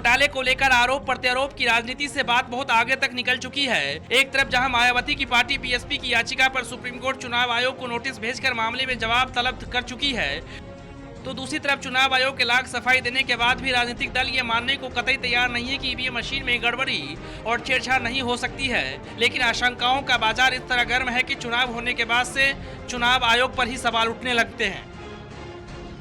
घोटाले को लेकर आरोप प्रत्यारोप की राजनीति से बात बहुत आगे तक निकल चुकी है। एक तरफ जहां मायावती की पार्टी पीएसपी की याचिका पर सुप्रीम कोर्ट चुनाव आयोग को नोटिस भेजकर मामले में जवाब तलब कर चुकी है, तो दूसरी तरफ चुनाव आयोग के लाख सफाई देने के बाद भी राजनीतिक दल ये मानने को कतई तैयार नहीं है कि ईवीएम मशीन में गड़बड़ी और छेड़छाड़ नहीं हो सकती है। लेकिन आशंकाओं का बाजार इस तरह गर्म है कि चुनाव होने के बाद से चुनाव आयोग पर ही सवाल उठने लगते हैं।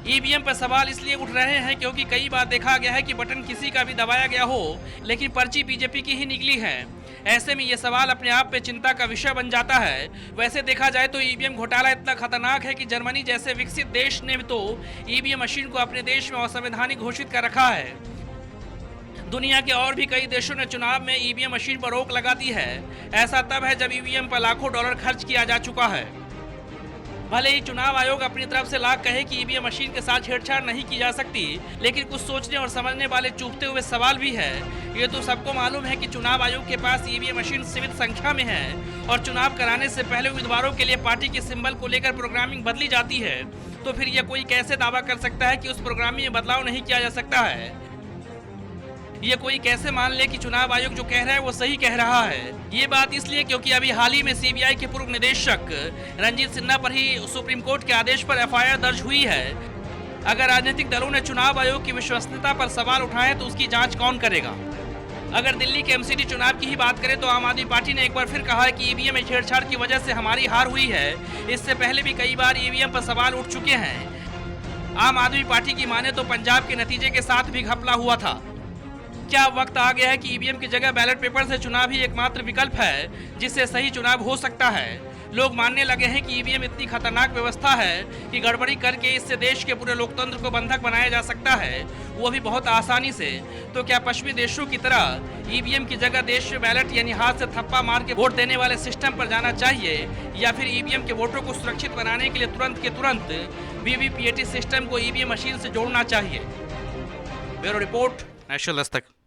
ईवीएम पर सवाल इसलिए उठ रहे हैं क्योंकि कई बार देखा गया है कि बटन किसी का भी दबाया गया हो, लेकिन पर्ची बीजेपी की ही निकली है। ऐसे में ये सवाल अपने आप में चिंता का विषय बन जाता है। वैसे देखा जाए तो ईवीएम घोटाला इतना खतरनाक है कि जर्मनी जैसे विकसित देश ने तो ईवीएम मशीन को अपने देश में असंवैधानिक घोषित कर रखा है। दुनिया के और भी कई देशों ने चुनाव में ईवीएम मशीन पर रोक लगा दी है। ऐसा तब है जब ईवीएम पर लाखों डॉलर खर्च किया जा चुका है। भले ही चुनाव आयोग अपनी तरफ से लाख कहे कि ईवीएम मशीन के साथ छेड़छाड़ नहीं की जा सकती, लेकिन कुछ सोचने और समझने वाले चूकते हुए सवाल भी है। ये तो सबको मालूम है कि चुनाव आयोग के पास ईवीएम मशीन सीमित संख्या में है और चुनाव कराने से पहले उम्मीदवारों के लिए पार्टी के सिंबल को लेकर प्रोग्रामिंग बदली जाती है। तो फिर यह कोई कैसे दावा कर सकता है कि उस प्रोग्रामिंग में बदलाव नहीं किया जा सकता है? ये कोई कैसे मान ले कि चुनाव आयोग जो कह रहा है वो सही कह रहा है? ये बात इसलिए क्योंकि अभी हाल ही में सीबीआई के पूर्व निदेशक रंजीत सिन्हा पर ही सुप्रीम कोर्ट के आदेश पर एफआईआर दर्ज हुई है। अगर राजनीतिक दलों ने चुनाव आयोग की विश्वसनीयता पर सवाल उठाए तो उसकी जांच कौन करेगा? अगर दिल्ली के एमसीडी चुनाव की ही बात करें तो आम आदमी पार्टी ने एक बार फिर कहा है कि ईवीएम में छेड़छाड़ की वजह से हमारी हार हुई है। इससे पहले भी कई बार ईवीएम पर सवाल उठ चुके हैं। आम आदमी पार्टी की माने तो पंजाब के नतीजे के साथ भी घपला हुआ था। क्या वक्त आ गया है कि ईवीएम की जगह बैलेट पेपर से चुनाव ही एकमात्र विकल्प है जिससे सही चुनाव हो सकता है? लोग मानने लगे हैं कि ईवीएम इतनी खतरनाक व्यवस्था है कि गड़बड़ी करके इससे देश के पूरे लोकतंत्र को बंधक बनाया जा सकता है, वो भी बहुत आसानी से। तो क्या पश्चिमी देशों की तरह ईवीएम की जगह देश में बैलेट यानी हाथ से थप्पा मार के वोट देने वाले सिस्टम पर जाना चाहिए, या फिर ईवीएम के वोटों को सुरक्षित बनाने के लिए तुरंत के तुरंत वीवीपीएटी सिस्टम को ईवीएम मशीन से जोड़ना चाहिए? Bureau report, national Dastak.